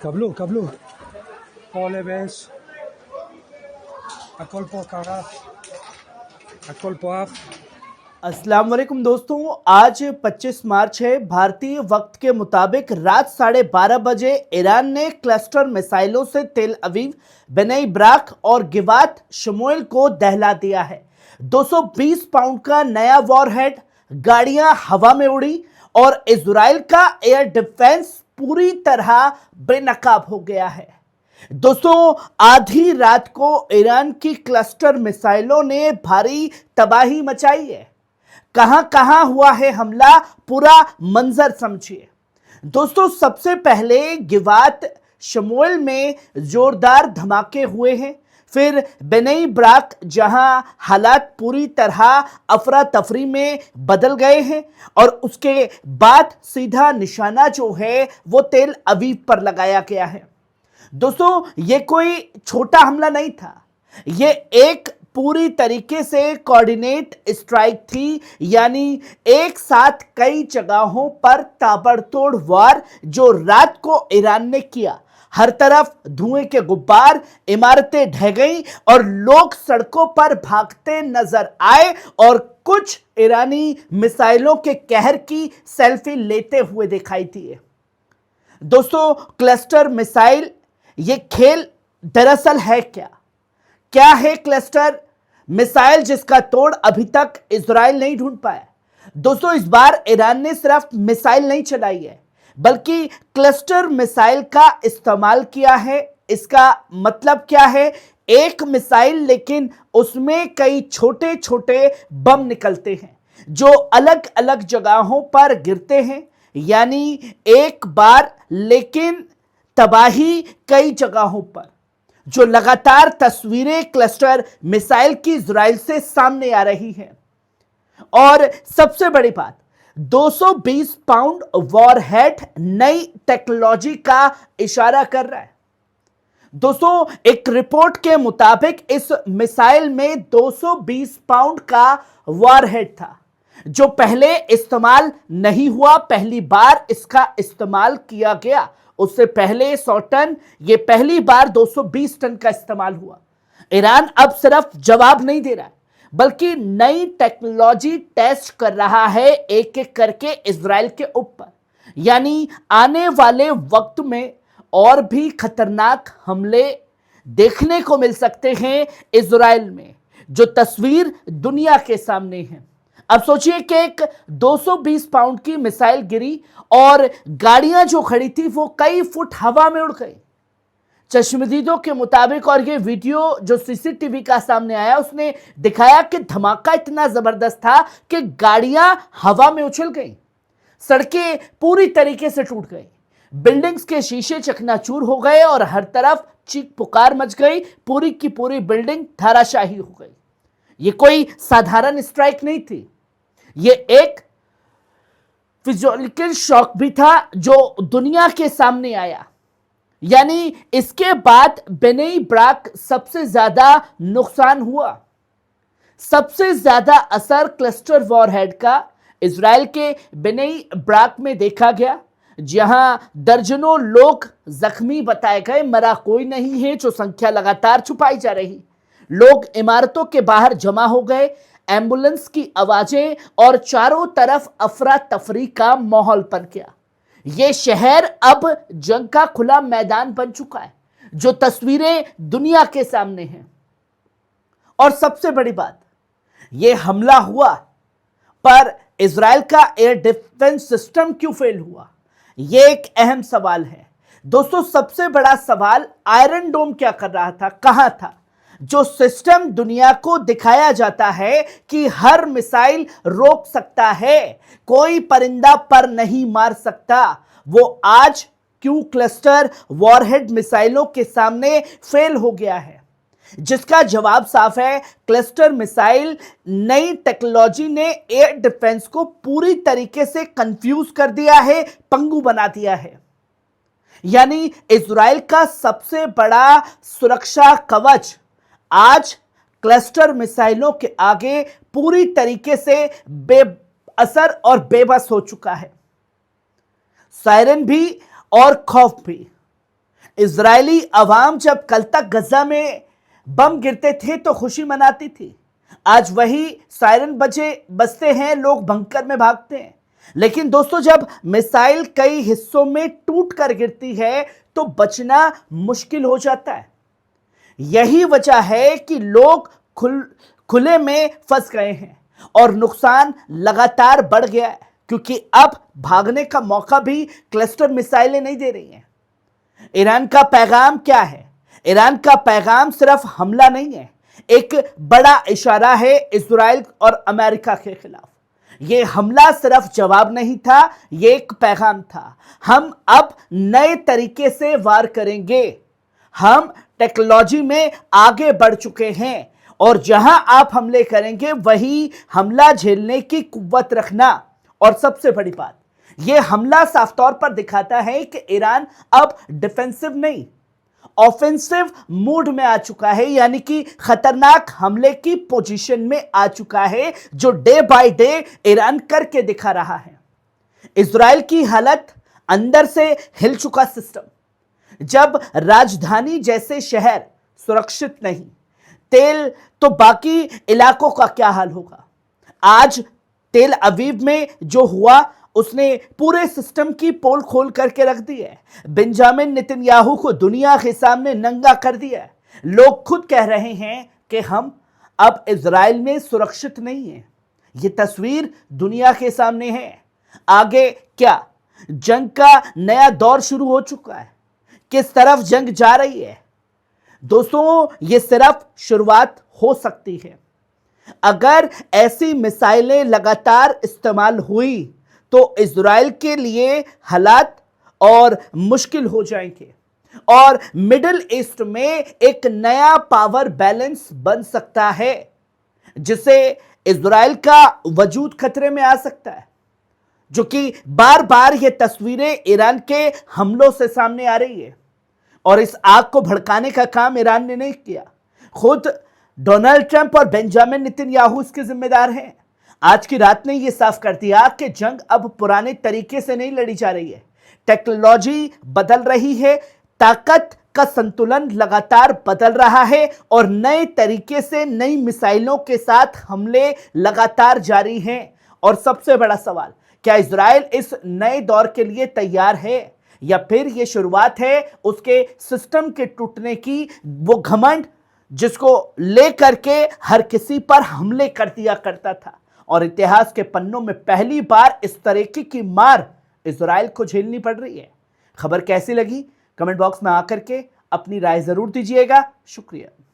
Kablu, Ole Bes, Akolpo Kara, Akolpo Af। अस्सलाम वालेकुम दोस्तों, आज 25 मार्च है। भारतीय वक्त के मुताबिक रात 12:30 बजे ईरान ने क्लस्टर मिसाइलों से तेल अवीव, बेनई ब्राक और गिवात शमूएल को दहला दिया है। 220 पाउंड का नया वॉरहेड, गाड़ियां हवा में उड़ी और इजराइल का एयर डिफेंस पूरी तरह बेनकाब हो गया है। दोस्तों, आधी रात को ईरान की क्लस्टर मिसाइलों ने भारी तबाही मचाई है। कहां कहां हुआ है हमला, पूरा मंजर समझिए। दोस्तों, सबसे पहले गिवात शमूएल में जोरदार धमाके हुए हैं। फिर बेनई ब्राक, जहां हालात पूरी तरह अफरा तफरी में बदल गए हैं, और उसके बाद सीधा निशाना जो है वो तेल अवीव पर लगाया गया है। दोस्तों, ये कोई छोटा हमला नहीं था, ये एक पूरी तरीके से कोऑर्डिनेट स्ट्राइक थी, यानी एक साथ कई जगहों पर ताबड़तोड़ वार जो रात को ईरान ने किया। हर तरफ धुएं के गुब्बार, इमारतें ढह गईं और लोग सड़कों पर भागते नजर आए और कुछ ईरानी मिसाइलों के कहर की सेल्फी लेते हुए दिखाई दिए। दोस्तों, क्लस्टर मिसाइल ये खेल दरअसल है क्या? क्या है क्लस्टर मिसाइल जिसका तोड़ अभी तक इजराइल नहीं ढूंढ पाया? दोस्तों, इस बार ईरान ने सिर्फ मिसाइल नहीं चलाई है, बल्कि क्लस्टर मिसाइल का इस्तेमाल किया है। इसका मतलब क्या है? एक मिसाइल, लेकिन उसमें कई छोटे छोटे बम निकलते हैं जो अलग अलग जगहों पर गिरते हैं, यानी एक बार लेकिन तबाही कई जगहों पर। जो लगातार तस्वीरें क्लस्टर मिसाइल की इजराइल से सामने आ रही हैं। और सबसे बड़ी बात, 220 पाउंड वॉरहेड नई टेक्नोलॉजी का इशारा कर रहा है। दोस्तों, एक रिपोर्ट के मुताबिक इस मिसाइल में 220 पाउंड का वॉरहेड था, जो पहले इस्तेमाल नहीं हुआ। पहली बार इसका इस्तेमाल किया गया, उससे पहले 100 टन, ये पहली बार 220 टन का इस्तेमाल हुआ। ईरान अब सिर्फ जवाब नहीं दे रहा है, बल्कि नई टेक्नोलॉजी टेस्ट कर रहा है एक एक करके इजराइल के ऊपर। यानी आने वाले वक्त में और भी खतरनाक हमले देखने को मिल सकते हैं इजराइल में, जो तस्वीर दुनिया के सामने है। अब सोचिए कि एक 220 पाउंड की मिसाइल गिरी और गाड़ियां जो खड़ी थी वो कई फुट हवा में उड़ गई। चश्मदीदों के मुताबिक, और ये वीडियो जो सीसीटीवी का सामने आया उसने दिखाया कि धमाका इतना जबरदस्त था कि गाड़ियां हवा में उछल गई, सड़कें पूरी तरीके से टूट गई, बिल्डिंग्स के शीशे चकनाचूर हो गए और हर तरफ चीख पुकार मच गई। पूरी की पूरी बिल्डिंग धराशाही हो गई। ये कोई साधारण स्ट्राइक नहीं थी, ये एक फिजियोलॉजिकल शॉक भी था जो दुनिया के सामने आया। यानी इसके बाद बेनई ब्राक सबसे ज्यादा नुकसान हुआ। सबसे ज्यादा असर क्लस्टर वॉरहेड का इजराइल के बेनई ब्राक में देखा गया, जहां दर्जनों लोग जख्मी बताए गए। मरा कोई नहीं है, जो संख्या लगातार छुपाई जा रही। लोग इमारतों के बाहर जमा हो गए, एम्बुलेंस की आवाजें और चारों तरफ अफरा तफरी का माहौल बन गया। यह शहर अब जंग का खुला मैदान बन चुका है, जो तस्वीरें दुनिया के सामने हैं। और सबसे बड़ी बात, यह हमला हुआ, पर इजराइल का एयर डिफेंस सिस्टम क्यों फेल हुआ? यह एक अहम सवाल है। दोस्तों, सबसे बड़ा सवाल, आयरन डोम क्या कर रहा था, कहां था? जो सिस्टम दुनिया को दिखाया जाता है कि हर मिसाइल रोक सकता है, कोई परिंदा पर नहीं मार सकता, वो आज क्यों क्लस्टर वॉरहेड मिसाइलों के सामने फेल हो गया है? जिसका जवाब साफ है, क्लस्टर मिसाइल नई टेक्नोलॉजी ने एयर डिफेंस को पूरी तरीके से कंफ्यूज कर दिया है, पंगु बना दिया है। यानी इजराइल का सबसे बड़ा सुरक्षा कवच आज क्लस्टर मिसाइलों के आगे पूरी तरीके से बेअसर और बेबस हो चुका है। सायरन भी और खौफ भी। इजरायली अवाम जब कल तक गजा में बम गिरते थे तो खुशी मनाती थी। आज वही सायरन बजते हैं, लोग बंकर में भागते हैं। लेकिन दोस्तों, जब मिसाइल कई हिस्सों में टूट कर गिरती है तो बचना मुश्किल हो जाता है। यही वजह है कि लोग खुले में फंस गए हैं और नुकसान लगातार बढ़ गया है, क्योंकि अब भागने का मौका भी क्लस्टर मिसाइलें नहीं दे रही हैं। ईरान का पैगाम क्या है? ईरान का पैगाम सिर्फ हमला नहीं है, एक बड़ा इशारा है इजराइल और अमेरिका के खिलाफ। यह हमला सिर्फ जवाब नहीं था, यह एक पैगाम था। हम अब नए तरीके से वार करेंगे। हम टेक्नोलॉजी में आगे बढ़ चुके हैं और जहां आप हमले करेंगे वही हमला झेलने की कुव्वत रखना। और सबसे बड़ी बात, यह हमला साफ तौर पर दिखाता है कि ईरान अब डिफेंसिव नहीं, ऑफेंसिव मूड में आ चुका है, यानी कि खतरनाक हमले की पोजीशन में आ चुका है, जो डे बाय डे ईरान करके दिखा रहा है। इजराइल की हालत अंदर से हिल चुका सिस्टम। जब राजधानी जैसे शहर सुरक्षित नहीं, तेल तो बाकी इलाकों का क्या हाल होगा? आज तेल अवीव में जो हुआ उसने पूरे सिस्टम की पोल खोल करके रख दी है। बेंजामिन नेतन्याहू को दुनिया के सामने नंगा कर दिया है। लोग खुद कह रहे हैं कि हम अब इजराइल में सुरक्षित नहीं हैं। ये तस्वीर दुनिया के सामने है। आगे क्या? जंग का नया दौर शुरू हो चुका है। किस तरफ जंग जा रही है? दोस्तों, ये सिर्फ शुरुआत हो सकती है। अगर ऐसी मिसाइलें लगातार इस्तेमाल हुई तो इजराइल के लिए हालात और मुश्किल हो जाएंगे और मिडिल ईस्ट में एक नया पावर बैलेंस बन सकता है, जिससे इजराइल का वजूद खतरे में आ सकता है। जो कि बार बार ये तस्वीरें ईरान के हमलों से सामने आ रही है और इस आग को भड़काने का काम ईरान ने नहीं किया। खुद डोनाल्ड ट्रंप और बेंजामिन नेतन्याहू इसके जिम्मेदार हैं। आज की रात ने यह साफ कर दिया कि जंग अब पुराने तरीके से नहीं लड़ी जा रही है। टेक्नोलॉजी बदल रही है, ताकत का संतुलन लगातार बदल रहा है और नए तरीके से नई मिसाइलों के साथ हमले लगातार जारी हैं। और सबसे बड़ा सवाल, क्या इजराइल इस नए दौर के लिए तैयार है या फिर यह शुरुआत है उसके सिस्टम के टूटने की? वो घमंड जिसको लेकर के हर किसी पर हमले कर दिया करता था और इतिहास के पन्नों में पहली बार इस तरीके की मार इजराइल को झेलनी पड़ रही है। खबर कैसी लगी? कमेंट बॉक्स में आकर के अपनी राय जरूर दीजिएगा। शुक्रिया।